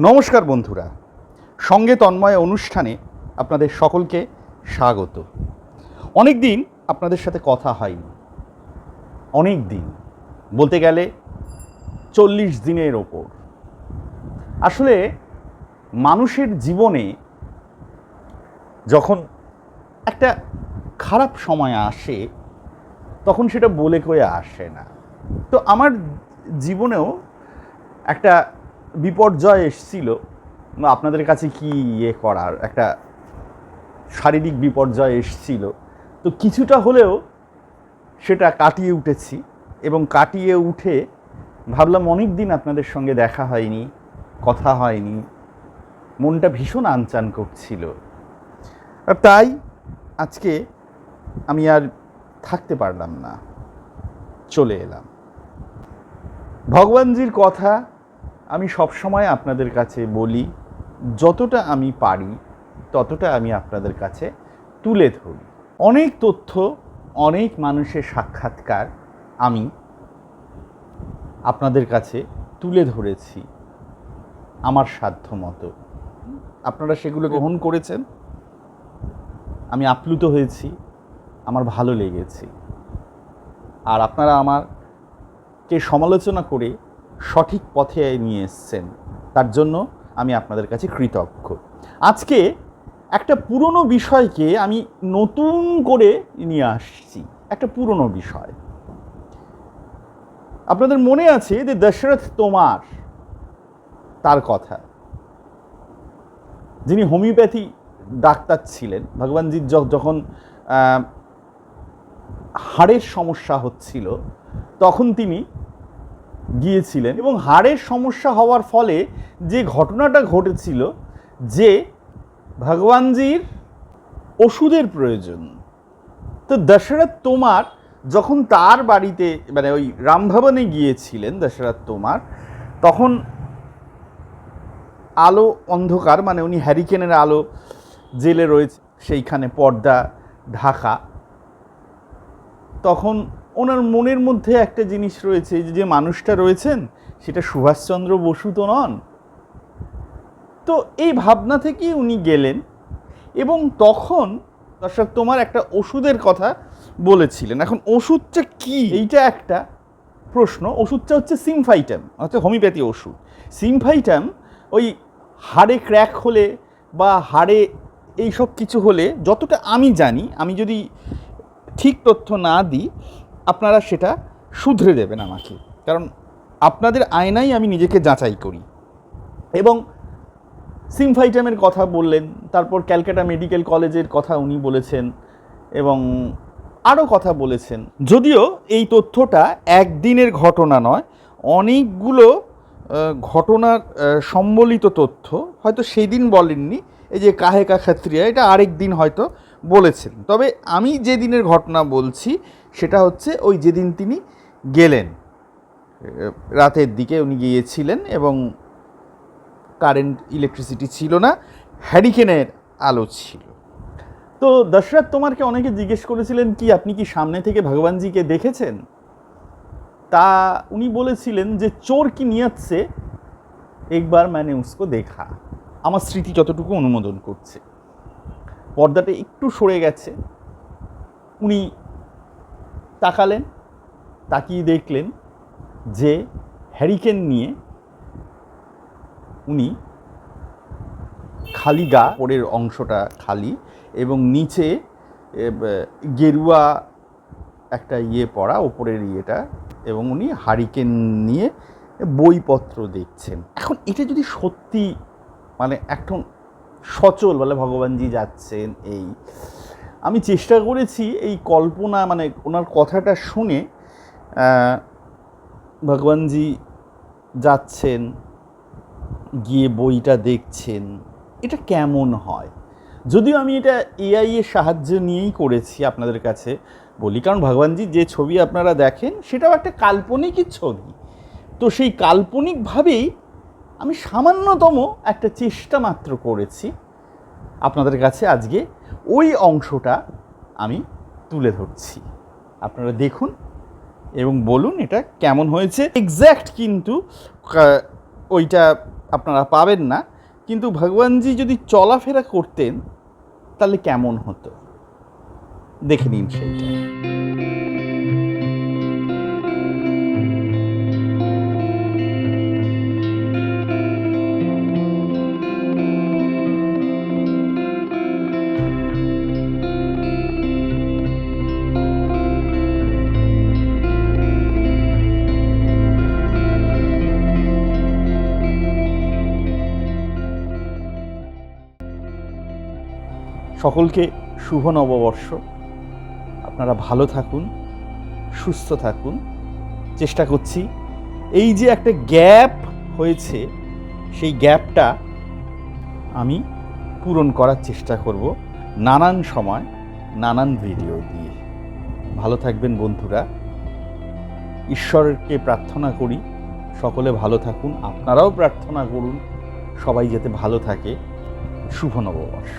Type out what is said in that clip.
নমস্কার বন্ধুরা, সঙ্গে তন্ময় অনুষ্ঠানে আপনাদের সকলকে স্বাগত। অনেক দিন আপনাদের সাথে কথা হয়নি, অনেক দিন বলতে গেলে 40 দিনের ওপর। আসলে মানুষের জীবনে যখন একটা খারাপ সময় আসে তখন সেটা বলে কয়ে আসে না। তো আমার জীবনেও একটা বিপর্যয় এসেছিল, আপনাদের কাছে কি করার, একটা শারীরিক বিপর্যয় এসেছিল। তো কিছুটা হলেও সেটা কাটিয়ে উঠেছি এবং কাটিয়ে উঠে ভাবলাম অনেক দিন আপনাদের সঙ্গে দেখা হয়নি, কথা হয়নি, মনটা ভীষণ আনচান করছিল। আর তাই আজকে আমি আর থাকতে পারলাম না, চলে এলাম। ভগবানজির কথা আমি সবসময় আপনাদের কাছে বলি, যতটা আমি পারি ততটা আমি আপনাদের কাছে তুলে ধরি। অনেক তথ্য, অনেক মানুষের সাক্ষাৎকার আমি আপনাদের কাছে তুলে ধরেছি আমার সাধ্য মতো। আপনারা সেগুলো গ্রহণ করেছেন, আমি আপ্লুত হয়েছি, আমার ভালো লেগেছে। আর আপনারা আমাকে সমালোচনা করে সঠিক পথে নিয়ে এসছেন, তার জন্য আমি আপনাদের কাছে কৃতজ্ঞ। আজকে একটা পুরনো বিষয়কে আমি নতুন করে নিয়ে আসছি, একটা পুরনো বিষয়। আপনাদের মনে আছে যে দশরথ তোমার, তার কথা, যিনি হোমিওপ্যাথি ডাক্তার ছিলেন। ভগবানজির যখন হাড়ের সমস্যা হচ্ছিল তখন তিনি গিয়েছিলেন এবং হাড়ের সমস্যা হওয়ার ফলে যে ঘটনাটা ঘটেছিল, যে ভগবানজির ওষুধের প্রয়োজন। তো দশরথ তোমার যখন তার বাড়িতে মানে ওই রামভবনে গিয়েছিলেন দশরথ তোমার, তখন আলো অন্ধকার, মানে উনি হ্যারিকেনের আলো জেলে রয়েছে, সেইখানে পর্দা ঢাকা। তখন ওনার মনের মধ্যে একটা জিনিস রয়েছে, যে মানুষটা রয়েছেন সেটা সুভাষচন্দ্র বসু তো নন। তো এই ভাবনা থেকেই উনি গেলেন এবং তখন দর্শক তোমার একটা ওষুধের কথা বলেছিলেন। এখন ওষুধটা কি, এইটা একটা প্রশ্ন। ওষুধটা হচ্ছে সিমফাইটাম, অর্থাৎ হোমিওপ্যাথি ওষুধ। সিমফাইটাম ওই হাড়ে ক্র্যাক হলে বা হাড়ে এইসব কিছু হলে, যতটা আমি জানি, আমি যদি ঠিক তথ্য না দিই আপনারা সেটা শুধরে দেবেন আমাকে, কারণ আপনাদের আয়নাই আমি নিজেকে যাচাই করি। এবং সিমফাইটামের কথা বললেন, তারপর ক্যালকাটা মেডিকেল কলেজের কথা উনি বলেছেন এবং আরও কথা বলেছেন। যদিও এই তথ্যটা একদিনের ঘটনা নয়, অনেকগুলো ঘটনার সম্বলিত তথ্য। হয়তো সেই দিন বলেননি, এই যে কাহে কা ক্ষত্রিয়া, এটা আরেক দিন হয়তো বলেছেন। তবে আমি যে দিনের ঘটনা বলছি সেটা হচ্ছে ওই যেদিন তিনি গেলেন, রাতের দিকে উনি গিয়েছিলেন এবং কারেন্ট, ইলেকট্রিসিটি ছিল না, হ্যারিকেনের আলো ছিল। তো দশরথ তোমারকে অনেকে জিজ্ঞেস করেছিলেন কি আপনি কি সামনে থেকে ভগবানজিকে দেখেছেন? তা উনি বলেছিলেন যে চোর কি নিয়ত সে একবার मैंने उसको देखा। আমার স্মৃতি যতটুকু অনুমোদন করছে, পর্দাটা একটু সরে গেছে, উনি তাকালেন, তাকিয়ে দেখলেন যে হ্যারিকেন নিয়ে উনি খালি গা, ওপরের অংশটা খালি এবং নিচে গেরুয়া একটা পরা, ওপরের ইয়েটা, এবং উনি হ্যারিকেন নিয়ে বইপত্র দেখছেন। এখন এটা যদি সত্যি মানে এখন সচল বলে ভগবানজি যাচ্ছেন, এই আমি চেষ্টা করেছি এই কল্পনা, মানে ওনার কথাটা শুনে ভগবানজি যাচ্ছেন, গিয়ে বইটা দেখছেন, এটা কেমন হয়। যদিও আমি এটা এআই এর সাহায্য নিয়েই করেছি, আপনাদের কাছে বলি, কারণ ভগবানজি যে ছবি আপনারা দেখেন সেটাও একটা কাল্পনিকই ছবি। তো সেই কাল্পনিকভাবেই আমি সামান্যতম একটা চেষ্টা মাত্র করেছি আপনাদের কাছে আজকে ওই অংশটা আমি তুলে ধরছি। আপনারা দেখুন এবং বলুন এটা কেমন হয়েছে। এক্স্যাক্ট কিন্তু ওইটা আপনারা পাবেন না, কিন্তু ভগবানজি যদি চলাফেরা করতেন তাহলে কেমন হতো দেখে নিন সেইটা। সকলকে শুভ নববর্ষ। আপনারা ভালো থাকুন, সুস্থ থাকুন। চেষ্টা করছি এই যে একটা গ্যাপ হয়েছে সেই গ্যাপটা আমি পূরণ করার চেষ্টা করব নানান সময় নানান ভিডিও দিয়ে। ভালো থাকবেন বন্ধুরা। ঈশ্বরকে প্রার্থনা করি সকলে ভালো থাকুন, আপনারাও প্রার্থনা করুন সবাই যাতে ভালো থাকে। শুভ নববর্ষ।